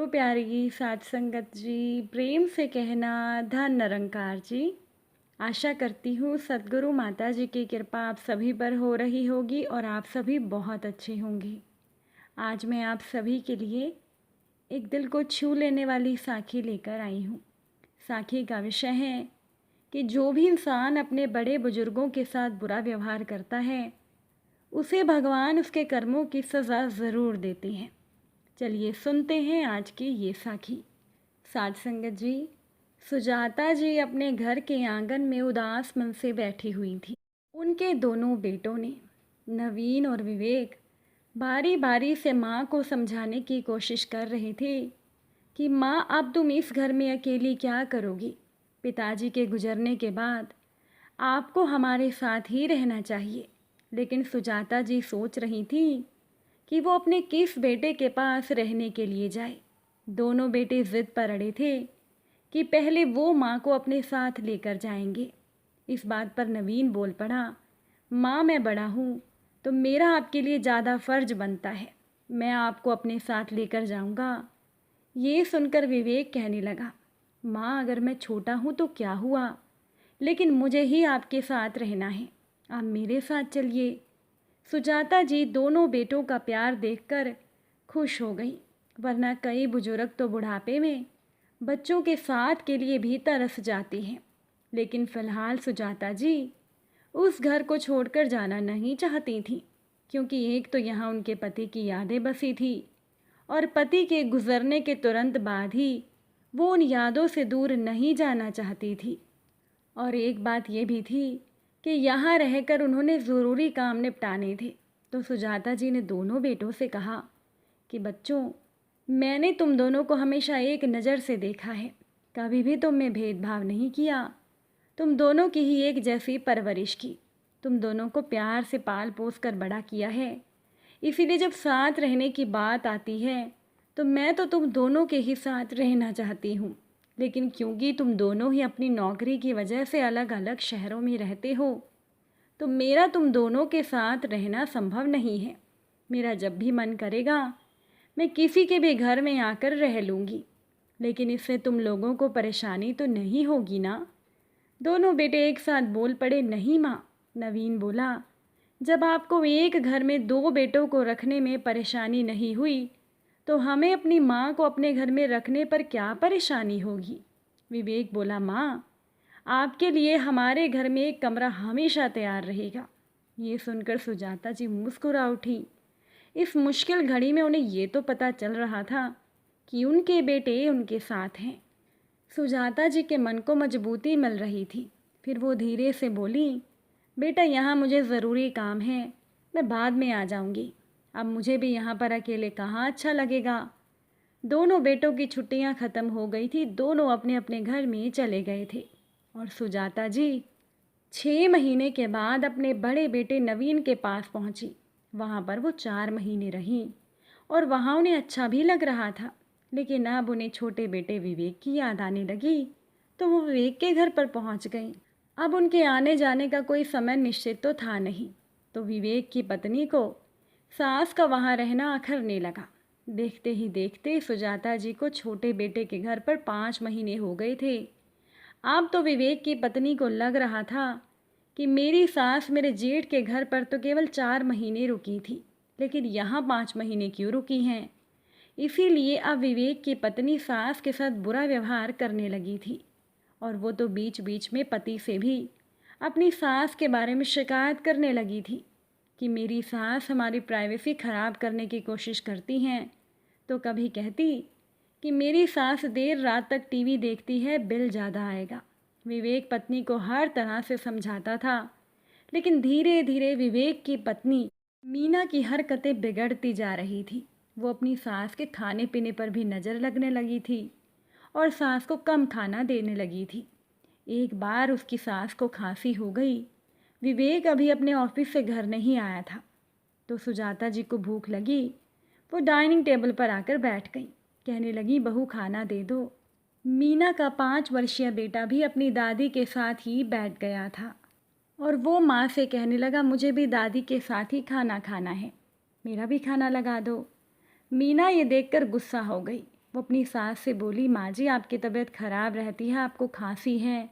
गुरु प्यारी साध संगत जी, प्रेम से कहना धन निरंकार जी। आशा करती हूँ सद्गुरु माता जी की कृपा आप सभी पर हो रही होगी और आप सभी बहुत अच्छे होंगे। आज मैं आप सभी के लिए एक दिल को छू लेने वाली साखी लेकर आई हूँ। साखी का विषय है कि जो भी इंसान अपने बड़े बुजुर्गों के साथ बुरा व्यवहार करता है उसे भगवान उसके कर्मों की सज़ा ज़रूर देते हैं। चलिए सुनते हैं आज की ये साखी। साध संगत जी, सुजाता जी अपने घर के आंगन में उदास मन से बैठी हुई थी। उनके दोनों बेटों ने, नवीन और विवेक, बारी बारी से माँ को समझाने की कोशिश कर रहे थे कि माँ अब तुम इस घर में अकेली क्या करोगी। पिताजी के गुजरने के बाद आपको हमारे साथ ही रहना चाहिए। लेकिन सुजाता जी सोच रही थी कि वो अपने किस बेटे के पास रहने के लिए जाए। दोनों बेटे ज़िद पर अड़े थे कि पहले वो माँ को अपने साथ लेकर जाएंगे। इस बात पर नवीन बोल पड़ा, माँ मैं बड़ा हूँ तो मेरा आपके लिए ज़्यादा फ़र्ज बनता है, मैं आपको अपने साथ लेकर जाऊँगा। ये सुनकर विवेक कहने लगा, माँ अगर मैं छोटा हूँ तो क्या हुआ, लेकिन मुझे ही आपके साथ रहना है, आप मेरे साथ चलिए। सुजाता जी दोनों बेटों का प्यार देखकर खुश हो गई, वरना कई बुजुर्ग तो बुढ़ापे में बच्चों के साथ के लिए भी तरस जाती हैं। लेकिन फ़िलहाल सुजाता जी उस घर को छोड़कर जाना नहीं चाहती थी, क्योंकि एक तो यहाँ उनके पति की यादें बसी थी और पति के गुजरने के तुरंत बाद ही वो उन यादों से दूर नहीं जाना चाहती थी। और एक बात ये भी थी कि यहाँ रहकर उन्होंने ज़रूरी काम निपटाने थे। तो सुजाता जी ने दोनों बेटों से कहा कि बच्चों, मैंने तुम दोनों को हमेशा एक नज़र से देखा है, कभी भी तुम में भेदभाव नहीं किया, तुम दोनों की ही एक जैसी परवरिश की, तुम दोनों को प्यार से पाल पोस कर बड़ा किया है। इसीलिए जब साथ रहने की बात आती है तो मैं तो तुम दोनों के ही साथ रहना चाहती हूँ, लेकिन क्योंकि तुम दोनों ही अपनी नौकरी की वजह से अलग अलग शहरों में रहते हो तो मेरा तुम दोनों के साथ रहना संभव नहीं है। मेरा जब भी मन करेगा मैं किसी के भी घर में आकर रह लूँगी, लेकिन इससे तुम लोगों को परेशानी तो नहीं होगी ना। दोनों बेटे एक साथ बोल पड़े, नहीं माँ। नवीन बोला, जब आपको एक घर में दो बेटों को रखने में परेशानी नहीं हुई तो हमें अपनी माँ को अपने घर में रखने पर क्या परेशानी होगी। विवेक बोला, माँ आपके लिए हमारे घर में एक कमरा हमेशा तैयार रहेगा। ये सुनकर सुजाता जी मुस्कुरा उठी। इस मुश्किल घड़ी में उन्हें ये तो पता चल रहा था कि उनके बेटे उनके साथ हैं। सुजाता जी के मन को मजबूती मिल रही थी। फिर वो धीरे से बोली, बेटा यहाँ मुझे ज़रूरी काम है, मैं बाद में आ जाऊँगी, अब मुझे भी यहाँ पर अकेले कहाँ अच्छा लगेगा। दोनों बेटों की छुट्टियाँ ख़त्म हो गई थी, दोनों अपने अपने घर में चले गए थे और सुजाता जी 6 महीने के बाद अपने बड़े बेटे नवीन के पास पहुँची। वहाँ पर वो 4 महीने रहीं और वहाँ उन्हें अच्छा भी लग रहा था। लेकिन अब उन्हें छोटे बेटे विवेक की याद आने लगी तो वो विवेक के घर पर पहुँच गई। अब उनके आने जाने का कोई समय निश्चित तो था नहीं, तो विवेक की पत्नी को सास का वहाँ रहना अखरने लगा। देखते ही देखते सुजाता जी को छोटे बेटे के घर पर 5 महीने हो गए थे। अब तो विवेक की पत्नी को लग रहा था कि मेरी सास मेरे जेठ के घर पर तो केवल 4 महीने रुकी थी, लेकिन यहाँ 5 महीने क्यों रुकी हैं। इसीलिए अब विवेक की पत्नी सास के साथ बुरा व्यवहार करने लगी थी और वो तो बीच बीच में पति से भी अपनी सास के बारे में शिकायत करने लगी थी कि मेरी सास हमारी प्राइवेसी ख़राब करने की कोशिश करती हैं। तो कभी कहती कि मेरी सास देर रात तक टीवी देखती है, बिल ज़्यादा आएगा। विवेक पत्नी को हर तरह से समझाता था, लेकिन धीरे धीरे विवेक की पत्नी मीना की हरकतें बिगड़ती जा रही थी। वो अपनी सास के खाने पीने पर भी नज़र लगने लगी थी और सास को कम खाना देने लगी थी। एक बार उसकी सास को खांसी हो गई। विवेक अभी अपने ऑफिस से घर नहीं आया था, तो सुजाता जी को भूख लगी। वो डाइनिंग टेबल पर आकर बैठ गई, कहने लगी, बहू खाना दे दो। मीना का 5 वर्षीय बेटा भी अपनी दादी के साथ ही बैठ गया था और वो माँ से कहने लगा, मुझे भी दादी के साथ ही खाना खाना है, मेरा भी खाना लगा दो। मीना ये देखकर गुस्सा हो गई। वो अपनी सास से बोली, माँ जी आपकी तबीयत खराब रहती है, आपको खांसी है,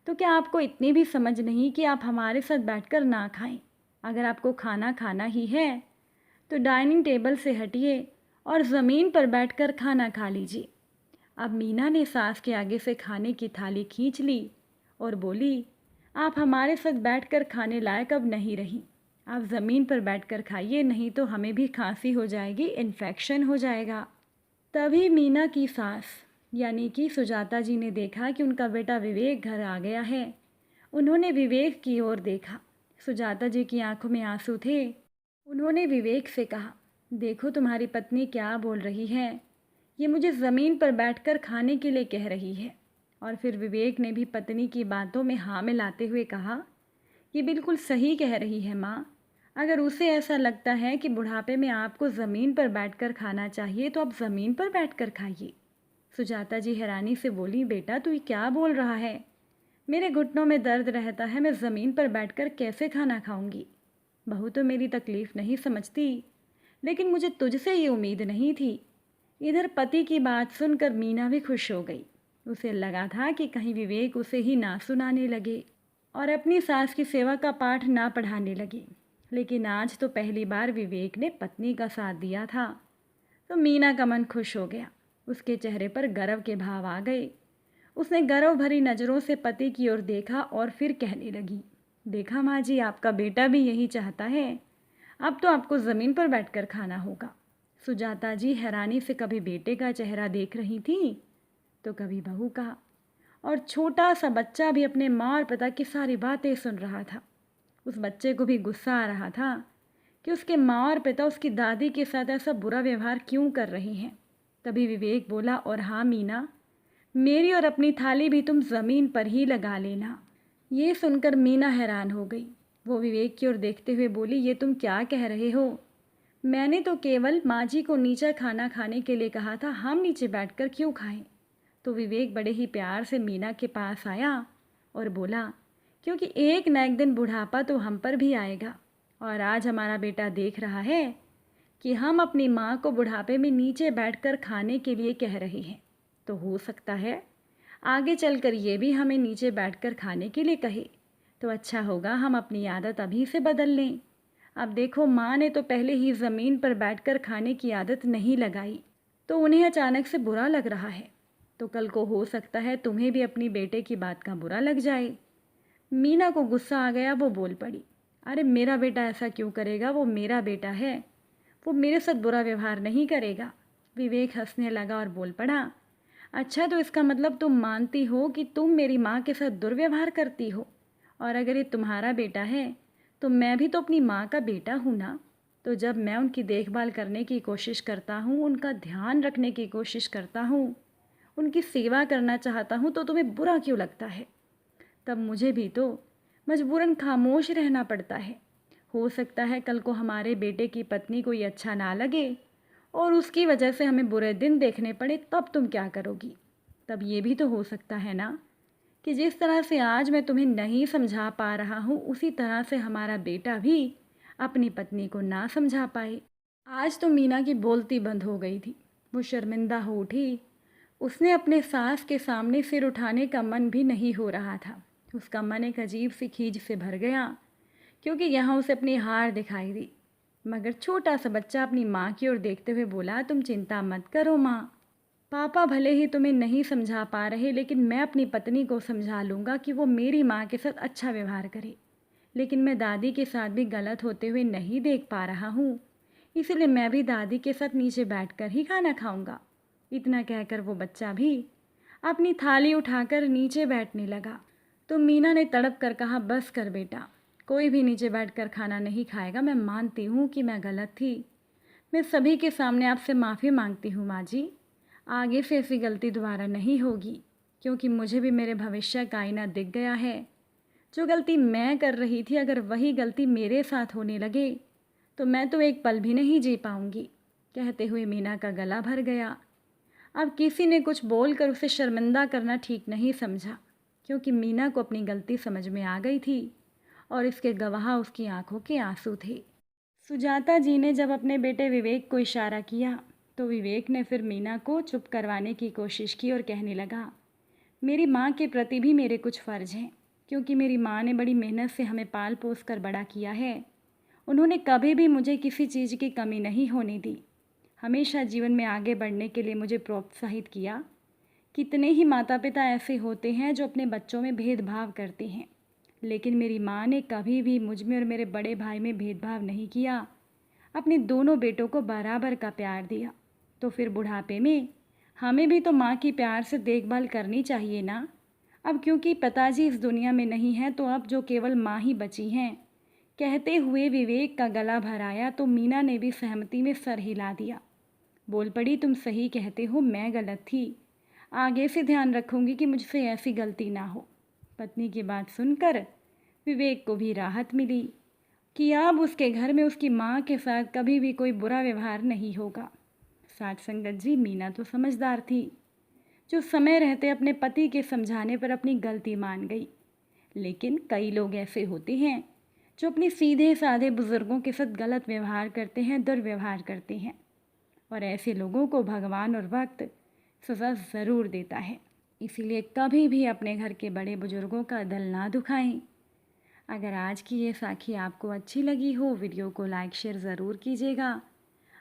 तो क्या आपको इतनी भी समझ नहीं कि आप हमारे साथ बैठकर ना खाएं? अगर आपको खाना खाना ही है तो डाइनिंग टेबल से हटिए और ज़मीन पर बैठकर खाना खा लीजिए। अब मीना ने सास के आगे से खाने की थाली खींच ली और बोली, आप हमारे साथ बैठकर खाने लायक अब नहीं रही। आप ज़मीन पर बैठकर खाइए, नहीं तो हमें भी खांसी हो जाएगी, इन्फेक्शन हो जाएगा। तभी मीना की सास यानी कि सुजाता जी ने देखा कि उनका बेटा विवेक घर आ गया है। उन्होंने विवेक की ओर देखा। सुजाता जी की आंखों में आंसू थे। उन्होंने विवेक से कहा, देखो तुम्हारी पत्नी क्या बोल रही है, ये मुझे ज़मीन पर बैठकर खाने के लिए कह रही है। और फिर विवेक ने भी पत्नी की बातों में हाँ मिलाते हुए कहा, ये बिल्कुल सही कह रही है माँ। अगर उसे ऐसा लगता है कि बुढ़ापे में आपको ज़मीन पर बैठकर खाना चाहिए तो आप ज़मीन पर बैठकर खाइए। सुजाता जी हैरानी से बोली, बेटा तू ये क्या बोल रहा है? मेरे घुटनों में दर्द रहता है, मैं ज़मीन पर बैठकर कैसे खाना खाऊंगी? बहू तो मेरी तकलीफ़ नहीं समझती, लेकिन मुझे तुझसे ये उम्मीद नहीं थी। इधर पति की बात सुनकर मीना भी खुश हो गई। उसे लगा था कि कहीं विवेक उसे ही ना सुनाने लगे और अपनी सास की सेवा का पाठ ना पढ़ाने लगे। लेकिन आज तो पहली बार विवेक ने पत्नी का साथ दिया था, तो मीना का मन खुश हो गया। उसके चेहरे पर गर्व के भाव आ गए। उसने गर्व भरी नज़रों से पति की ओर देखा और फिर कहने लगी, देखा माँ जी, आपका बेटा भी यही चाहता है। अब तो आपको ज़मीन पर बैठकर खाना होगा। सुजाता जी हैरानी से कभी बेटे का चेहरा देख रही थी तो कभी बहू का, और छोटा सा बच्चा भी अपने माँ और पिता की सारी बातें सुन रहा था। उस बच्चे को भी गुस्सा आ रहा था कि उसके माँ और पिता उसकी दादी के साथ ऐसा बुरा व्यवहार क्यों कर रहे हैं। तभी विवेक बोला, और हाँ मीना, मेरी और अपनी थाली भी तुम ज़मीन पर ही लगा लेना। ये सुनकर मीना हैरान हो गई। वो विवेक की ओर देखते हुए बोली, ये तुम क्या कह रहे हो? मैंने तो केवल माँ जी को नीचे खाना खाने के लिए कहा था, हम नीचे बैठकर क्यों खाएं? तो विवेक बड़े ही प्यार से मीना के पास आया और बोला, क्योंकि एक न एक दिन बुढ़ापा तो हम पर भी आएगा, और आज हमारा बेटा देख रहा है कि हम अपनी माँ को बुढ़ापे में नीचे बैठकर खाने के लिए कह रहे हैं, तो हो सकता है आगे चलकर ये भी हमें नीचे बैठकर खाने के लिए कहे। तो अच्छा होगा हम अपनी आदत अभी से बदल लें। अब देखो, माँ ने तो पहले ही ज़मीन पर बैठकर खाने की आदत नहीं लगाई, तो उन्हें अचानक से बुरा लग रहा है, तो कल को हो सकता है तुम्हें भी अपनी बेटे की बात का बुरा लग जाए। मीना को गुस्सा आ गया। वो बोल पड़ी, अरे मेरा बेटा ऐसा क्यों करेगा? वो मेरा बेटा है, वो मेरे साथ बुरा व्यवहार नहीं करेगा। विवेक हंसने लगा और बोल पड़ा, अच्छा तो इसका मतलब तुम मानती हो कि तुम मेरी माँ के साथ दुर्व्यवहार करती हो? और अगर ये तुम्हारा बेटा है तो मैं भी तो अपनी माँ का बेटा हूँ ना। तो जब मैं उनकी देखभाल करने की कोशिश करता हूँ, उनका ध्यान रखने की कोशिश करता हूँ, उनकी सेवा करना चाहता हूँ, तो तुम्हें बुरा क्यों लगता है? तब मुझे भी तो मजबूरन खामोश रहना पड़ता है। हो सकता है कल को हमारे बेटे की पत्नी को ये अच्छा ना लगे और उसकी वजह से हमें बुरे दिन देखने पड़े, तब तुम क्या करोगी? तब ये भी तो हो सकता है ना कि जिस तरह से आज मैं तुम्हें नहीं समझा पा रहा हूँ, उसी तरह से हमारा बेटा भी अपनी पत्नी को ना समझा पाए। आज तो मीना की बोलती बंद हो गई थी। वो शर्मिंदा हो उठी। उसने अपने सास के सामने सिर उठाने का मन भी नहीं हो रहा था। उसका मन एक अजीब सी खीज से भर गया, क्योंकि यहाँ उसे अपनी हार दिखाई दी। मगर छोटा सा बच्चा अपनी माँ की ओर देखते हुए बोला, तुम चिंता मत करो माँ, पापा भले ही तुम्हें नहीं समझा पा रहे, लेकिन मैं अपनी पत्नी को समझा लूँगा कि वो मेरी माँ के साथ अच्छा व्यवहार करे। लेकिन मैं दादी के साथ भी गलत होते हुए नहीं देख पा रहा हूँ, इसलिए मैं भी दादी के साथ नीचे बैठकर ही खाना खाऊंगा। इतना कहकर वो बच्चा भी अपनी थाली उठाकर नीचे बैठने लगा। तो मीना ने तड़प कर कहा, बस कर बेटा, कोई भी नीचे बैठकर खाना नहीं खाएगा। मैं मानती हूँ कि मैं गलत थी। मैं सभी के सामने आपसे माफ़ी मांगती हूँ माँ जी। आगे से ऐसी गलती दोबारा नहीं होगी, क्योंकि मुझे भी मेरे भविष्य का आईना दिख गया है। जो गलती मैं कर रही थी, अगर वही गलती मेरे साथ होने लगे तो मैं तो एक पल भी नहीं जी पाऊंगी। कहते हुए मीना का गला भर गया। अब किसी ने कुछ बोलकर उसे शर्मिंदा करना ठीक नहीं समझा, क्योंकि मीना को अपनी गलती समझ में आ गई थी और इसके गवाह उसकी आंखों के आंसू थे। सुजाता जी ने जब अपने बेटे विवेक को इशारा किया तो विवेक ने फिर मीना को चुप करवाने की कोशिश की और कहने लगा, मेरी माँ के प्रति भी मेरे कुछ फ़र्ज़ हैं, क्योंकि मेरी माँ ने बड़ी मेहनत से हमें पाल पोस कर बड़ा किया है। उन्होंने कभी भी मुझे किसी चीज़ की कमी नहीं होने दी। हमेशा जीवन में आगे बढ़ने के लिए मुझे प्रोत्साहित किया। कितने ही माता पिता ऐसे होते हैं जो अपने बच्चों में भेदभाव करते हैं, लेकिन मेरी माँ ने कभी भी मुझ में और मेरे बड़े भाई में भेदभाव नहीं किया। अपने दोनों बेटों को बराबर का प्यार दिया। तो फिर बुढ़ापे में हमें भी तो माँ की प्यार से देखभाल करनी चाहिए ना। अब क्योंकि पिताजी इस दुनिया में नहीं हैं, तो अब जो केवल माँ ही बची हैं। कहते हुए विवेक का गला भराया तो मीना ने भी सहमति में सर हिला दिया। बोल पड़ी, तुम सही कहते हो, मैं गलत थी। आगे से ध्यान रखूंगी कि मुझसे ऐसी गलती ना हो। पत्नी की बात सुनकर विवेक को भी राहत मिली कि अब उसके घर में उसकी माँ के साथ कभी भी कोई बुरा व्यवहार नहीं होगा। साथ संगत जी, मीना तो समझदार थी, जो समय रहते अपने पति के समझाने पर अपनी गलती मान गई। लेकिन कई लोग ऐसे होते हैं जो अपने सीधे साधे बुज़ुर्गों के साथ गलत व्यवहार करते हैं, दुर्व्यवहार करते हैं, और ऐसे लोगों को भगवान और वक्त सज़ा ज़रूर देता है। इसीलिए कभी भी अपने घर के बड़े बुजुर्गों का दिल ना दुखाएं। अगर आज की ये साखी आपको अच्छी लगी हो, वीडियो को लाइक शेयर ज़रूर कीजिएगा।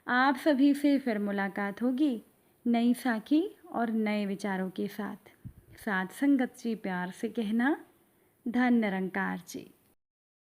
आप सभी से फिर मुलाकात होगी नई साखी और नए विचारों के साथ। साथ संगत जी, प्यार से कहना, धन निरंकार जी।